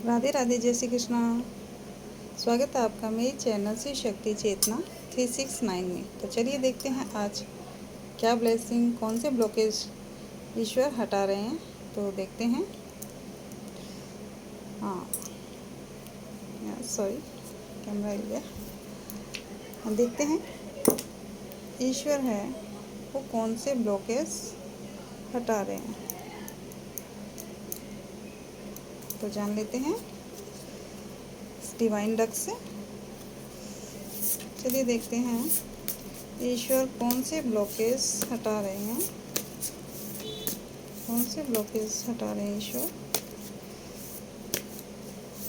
राधे राधे, जय श्री कृष्णा। स्वागत है आपका मेरे चैनल से शक्ति चेतना 369 में। तो चलिए देखते हैं आज क्या ब्लेसिंग, कौन से ब्लॉकेज ईश्वर हटा रहे हैं। तो देखते हैं। हाँ, सॉरी, कैमरा हिल गया। हम देखते हैं ईश्वर है वो कौन से ब्लॉकेज हटा रहे हैं। तो जान लेते हैं डिवाइन डक से। चलिए देखते हैं ईश्वर कौन से ब्लॉकेज हटा रहे हैं, कौन से ब्लॉकेज हटा रहे हैं ईश्वर।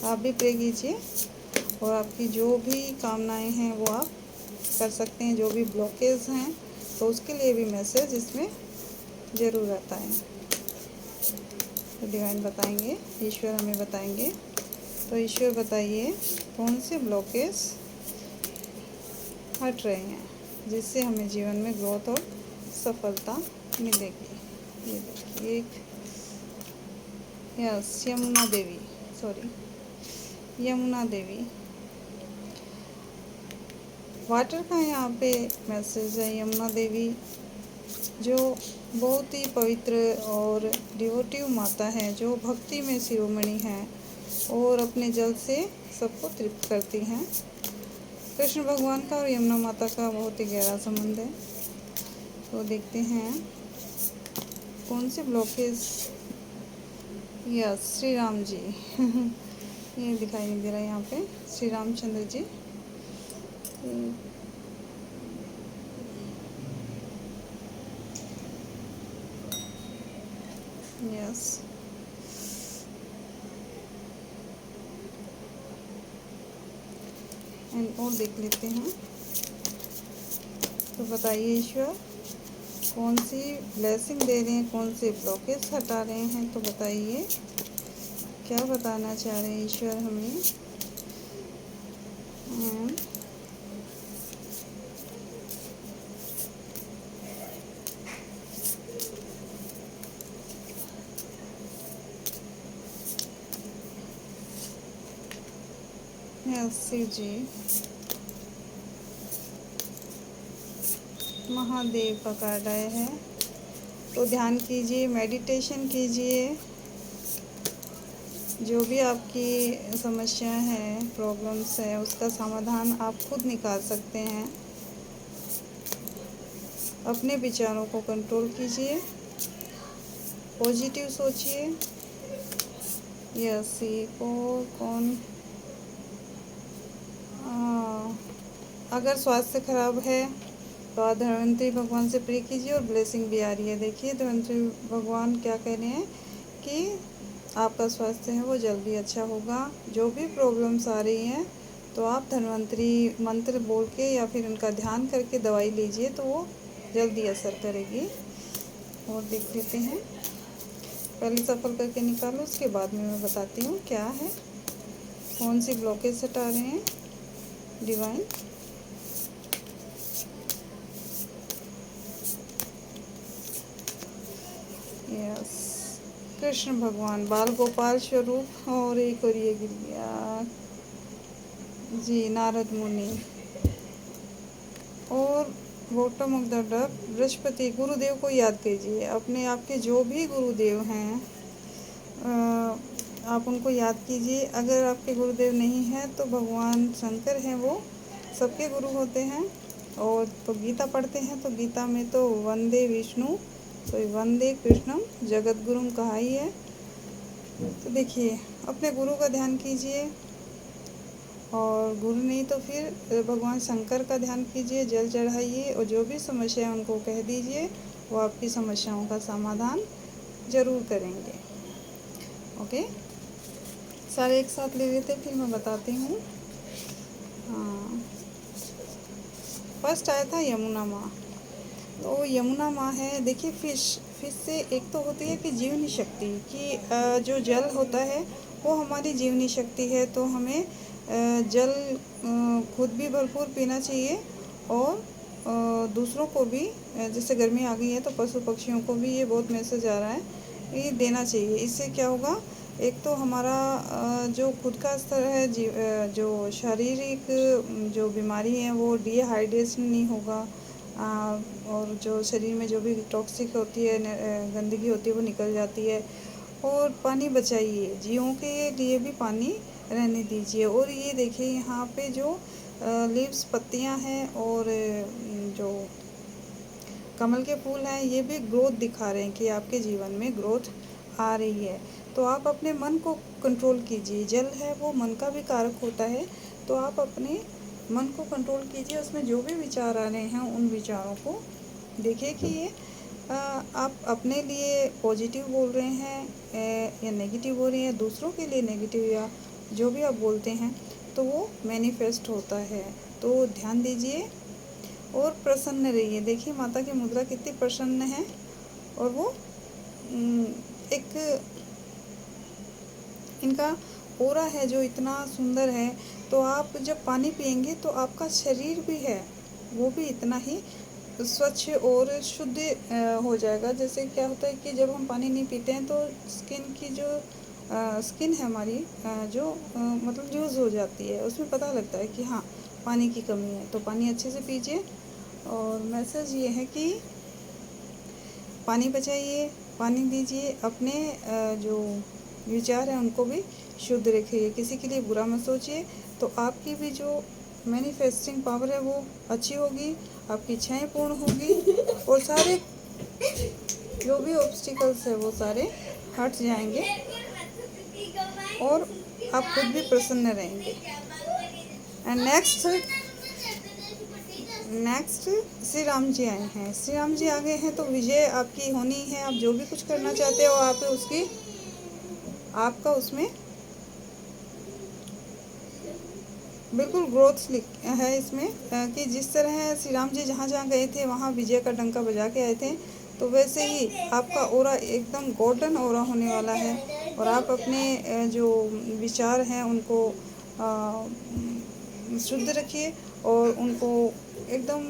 आप भी प्रे कीजिए और आपकी जो भी कामनाएं हैं वो आप कर सकते हैं। जो भी ब्लॉकेज हैं तो उसके लिए भी मैसेज इसमें ज़रूर आता है। तो डिवाइन बताएंगे, ईश्वर हमें बताएंगे। तो ईश्वर बताइए कौन से ब्लॉकेज हट रहे हैं जिससे हमें जीवन में ग्रोथ और सफलता मिलेगी। ये देखिए एक यस यमुना देवी, सॉरी यमुना देवी वाटर का यहाँ पे मैसेज है। यमुना देवी जो बहुत ही पवित्र और डिवोटिव माता है, जो भक्ति में शिरोमणि है और अपने जल से सबको तृप्त करती हैं। कृष्ण भगवान का और यमुना माता का बहुत ही गहरा संबंध है। तो देखते हैं कौन से ब्लॉकेज। यस श्री राम जी ये दिखाई नहीं दे रहा है यहाँ पे, श्री रामचंद्र जी। यस एंड और देख लेते हैं। तो बताइए ईश्वर कौन सी ब्लेसिंग दे रहे हैं, कौन से ब्लॉकेज हटा रहे हैं। तो बताइए क्या बताना चाह रहे हैं ईश्वर हमें। शिव जी, महादेव का कार्ड आया है। तो ध्यान कीजिए, मेडिटेशन कीजिए। जो भी आपकी समस्या है, प्रॉब्लम्स है, उसका समाधान आप खुद निकाल सकते हैं। अपने विचारों को कंट्रोल कीजिए, पॉजिटिव सोचिए। यस कौन अगर स्वास्थ्य खराब है तो आप धन्वंतरी भगवान से प्रे कीजिए और ब्लेसिंग भी आ रही है। देखिए धन्वंतरी भगवान क्या कह रहे हैं कि आपका स्वास्थ्य है वो जल्दी अच्छा होगा। जो भी प्रॉब्लम्स आ रही हैं तो आप धन्वंतरी मंत्र बोल के या फिर उनका ध्यान करके दवाई लीजिए तो वो जल्दी असर करेगी। और देख लेते हैं, पहले सफल करके निकालो, उसके बाद में मैं बताती हूँ क्या है, कौन सी ब्लॉकेज हटा रहे हैं डिवाइन। यस कृष्ण भगवान बाल गोपाल स्वरूप, और एक और ये गिर गया जी नारद मुनि, और bottom of the duck Brihaspati. गुरुदेव को याद कीजिए, अपने आपके जो भी गुरुदेव हैं आप उनको याद कीजिए। अगर आपके गुरुदेव नहीं हैं तो भगवान शंकर हैं, वो सबके गुरु होते हैं। और तो गीता पढ़ते हैं तो गीता में तो वंदे विष्णु, तो वंदे कृष्णम जगत गुरुम कहा ही है। तो देखिए अपने गुरु का ध्यान कीजिए, और गुरु नहीं तो फिर भगवान शंकर का ध्यान कीजिए, जल चढ़ाइए और जो भी समस्या है उनको कह दीजिए, वो आपकी समस्याओं का समाधान ज़रूर करेंगे। ओके, सारे एक साथ ले लेते फिर मैं बताती हूँ। हाँ, फर्स्ट आया था यमुना माँ। तो यमुना माँ है, देखिए फिश से एक तो होती है कि जीवनी शक्ति कि जो जल होता है वो हमारी जीवनी शक्ति है। तो हमें जल खुद भी भरपूर पीना चाहिए और दूसरों को भी, जैसे गर्मी आ गई है तो पशु पक्षियों को भी ये बहुत मैसेज आ रहा है, ये देना चाहिए। इससे क्या होगा, एक तो हमारा जो खुद का स्तर है, जो शारीरिक जो बीमारी है वो डिहाइड्रेशन नहीं होगा, और जो शरीर में जो भी टॉक्सिक होती है, गंदगी होती है, वो निकल जाती है। और पानी बचाइए, जीवों के लिए भी पानी रहने दीजिए। और ये देखिए यहाँ पे जो लीव्स पत्तियाँ हैं और जो कमल के फूल हैं, ये भी ग्रोथ दिखा रहे हैं कि आपके जीवन में ग्रोथ आ रही है। तो आप अपने मन को कंट्रोल कीजिए। जल है वो मन का भी कारक होता है, तो आप अपने मन को कंट्रोल कीजिए। उसमें जो भी विचार आ रहे हैं उन विचारों को देखिए कि ये आप अपने लिए पॉजिटिव बोल रहे हैं या नेगेटिव बोल रहे हैं, दूसरों के लिए नेगेटिव या जो भी आप बोलते हैं, तो वो मैनिफेस्ट होता है। तो ध्यान दीजिए और प्रसन्न रहिए। देखिए माता की मुद्रा कितनी प्रसन्न है, और वो एक इनका ऑरा है जो इतना सुंदर है। तो आप जब पानी पिएंगे तो आपका शरीर भी है वो भी इतना ही स्वच्छ और शुद्ध हो जाएगा। जैसे क्या होता है कि जब हम पानी नहीं पीते हैं तो स्किन की जो स्किन है हमारी जो मतलब लूज़ हो जाती है, उसमें पता लगता है कि हाँ पानी की कमी है। तो पानी अच्छे से पीजिए। और मैसेज ये है कि पानी बचाइए, पानी दीजिए, अपने जो विचार हैं उनको भी शुद्ध रखिए, किसी के लिए बुरा मत सोचिए। तो आपकी भी जो मैनिफेस्टिंग पावर है वो अच्छी होगी, आपकी इच्छाएं पूर्ण होगी, और सारे जो भी ऑब्स्टिकल्स है वो सारे हट जाएंगे, और आप खुद भी प्रसन्न रहेंगे। एंड नेक्स्ट श्री राम जी आए हैं। श्री राम जी आ गए हैं तो विजय आपकी होनी है। आप जो भी कुछ करना चाहते हो आप उसकी आपका उसमें बिल्कुल ग्रोथ है इसमें, कि जिस तरह श्री राम जी जहाँ जहाँ गए थे वहाँ विजय का डंका बजा के आए थे, तो वैसे ही आपका ऑरा एकदम गोल्डन ऑरा होने वाला है। और आप अपने जो विचार हैं उनको शुद्ध रखिए, और उनको एकदम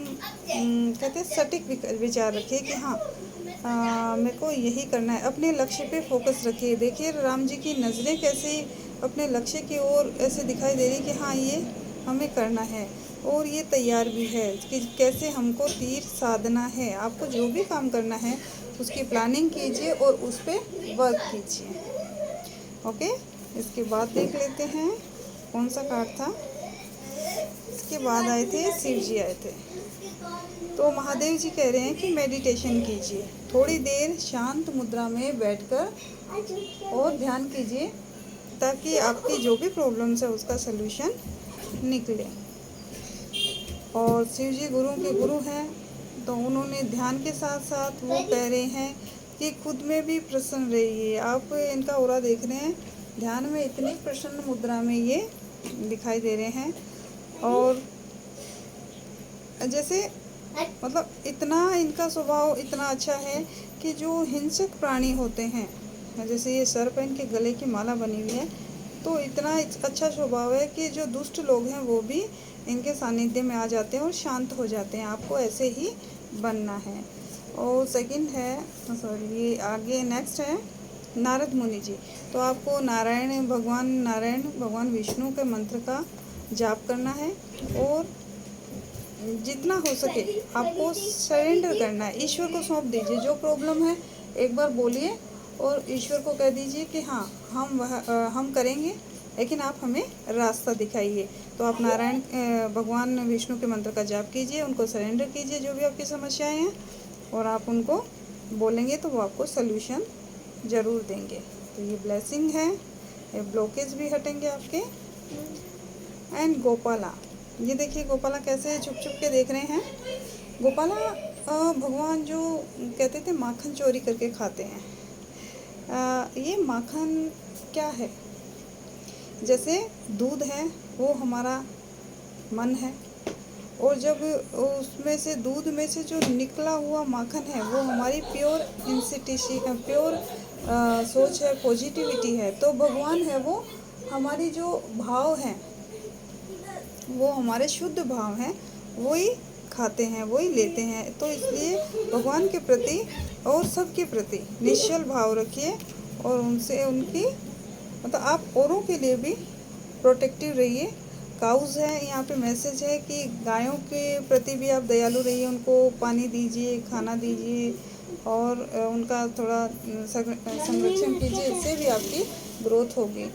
कहते हैं सटीक विचार रखिए कि हाँ मेरे को यही करना है। अपने लक्ष्य पे फोकस रखिए। देखिए राम जी की नज़रें कैसे अपने लक्ष्य की ओर ऐसे दिखाई दे रही कि हाँ ये हमें करना है, और ये तैयार भी है कि कैसे हमको तीर साधना है। आपको जो भी काम करना है उसकी प्लानिंग कीजिए और उस पर वर्क कीजिए। ओके, इसके बाद देख लेते हैं कौन सा कार्ड था। इसके बाद आए थे शिव जी आए थे। तो महादेव जी कह रहे हैं कि मेडिटेशन कीजिए, थोड़ी देर शांत मुद्रा में बैठकर और ध्यान कीजिए, ताकि आपकी जो भी प्रॉब्लम्स है उसका सलूशन निकले। और शिव जी गुरु के गुरु हैं, तो उन्होंने ध्यान के साथ साथ वो कह रहे हैं कि खुद में भी प्रसन्न रहिए। आप इनका ऑरा देख रहे हैं, ध्यान में इतनी प्रसन्न मुद्रा में ये दिखाई दे रहे हैं, और जैसे मतलब इतना इनका स्वभाव इतना अच्छा है कि जो हिंसक प्राणी होते हैं, जैसे ये सर्प इनके गले की माला बनी हुई है, तो इतना अच्छा स्वभाव है कि जो दुष्ट लोग हैं वो भी इनके सानिध्य में आ जाते हैं और शांत हो जाते हैं। आपको ऐसे ही बनना है। और सेकंड है, सॉरी ये आगे नेक्स्ट है नारद मुनि जी। तो आपको नारायण भगवान विष्णु के मंत्र का जाप करना है, और जितना हो सके आपको सरेंडर करना है, ईश्वर को सौंप दीजिए। जो प्रॉब्लम है एक बार बोलिए और ईश्वर को कह दीजिए कि हाँ हम करेंगे, लेकिन आप हमें रास्ता दिखाइए। तो आप भगवान विष्णु के मंत्र का जाप कीजिए, उनको सरेंडर कीजिए जो भी आपकी समस्याएं हैं, और आप उनको बोलेंगे तो वो आपको सल्यूशन ज़रूर देंगे। तो ये ब्लेसिंग है, ये ब्लॉकेज भी हटेंगे आपके। एंड गोपाला, ये देखिए गोपाला कैसे छुप छुप के देख रहे हैं। गोपाला भगवान जो कहते थे माखन चोरी करके खाते हैं, ये माखन क्या है? जैसे दूध है वो हमारा मन है, और जब उसमें से दूध में से जो निकला हुआ माखन है वो हमारी प्योर सोच है, पॉजिटिविटी है। तो भगवान है वो हमारी जो भाव हैं, वो हमारे शुद्ध भाव हैं, वही खाते हैं, वही लेते हैं। तो इसलिए भगवान के प्रति और सबके प्रति निश्चल भाव रखिए, और उनसे उनकी मतलब आप औरों के लिए भी प्रोटेक्टिव रहिए। काउज़ है, यहाँ पे मैसेज है कि गायों के प्रति भी आप दयालु रहिए, उनको पानी दीजिए, खाना दीजिए और उनका थोड़ा संरक्षण कीजिए, इससे भी आपकी ग्रोथ होगी।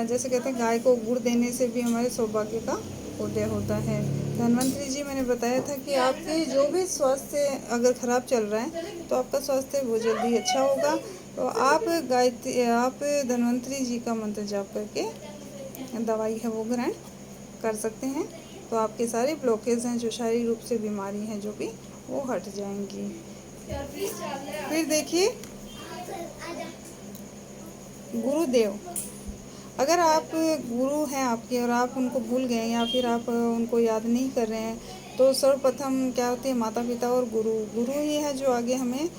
जैसे कहते हैं गाय को गुड़ देने से भी हमारे सौभाग्य का उदय होता है। धन्वंतरी जी, मैंने बताया था कि आपके जो भी स्वास्थ्य अगर ख़राब चल रहा है तो आपका स्वास्थ्य बहुत जल्दी अच्छा होगा। तो आप धन्वंतरी जी का मंत्र जाप करके दवाई है वो ग्रहण कर सकते हैं। तो आपके सारे ब्लॉकेज हैं, जो शारीरिक रूप से बीमारी हैं जो भी, वो हट जाएंगी। फिर देखिए गुरुदेव, अगर आप गुरु हैं आपके और आप उनको भूल गए या फिर आप उनको याद नहीं कर रहे हैं, तो सर्वप्रथम क्या होती है, माता पिता और गुरु गुरु ही है जो आगे हमें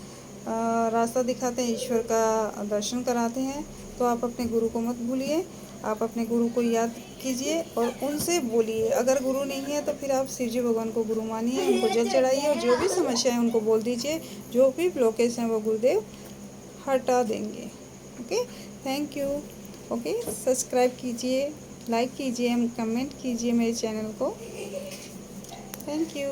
रास्ता दिखाते हैं, ईश्वर का दर्शन कराते हैं। तो आप अपने गुरु को मत भूलिए, आप अपने गुरु को याद कीजिए और उनसे बोलिए। अगर गुरु नहीं है तो फिर आप शिव जी भगवान को गुरु मानिए, उनको जल चढ़ाइए और जो भी समस्या है उनको बोल दीजिए, जो भी ब्लॉकेज हैं वो गुरुदेव हटा देंगे। Okay, thank you. Okay, subscribe कीजिए, लाइक कीजिए, कमेंट कीजिए मेरे चैनल को। Thank you.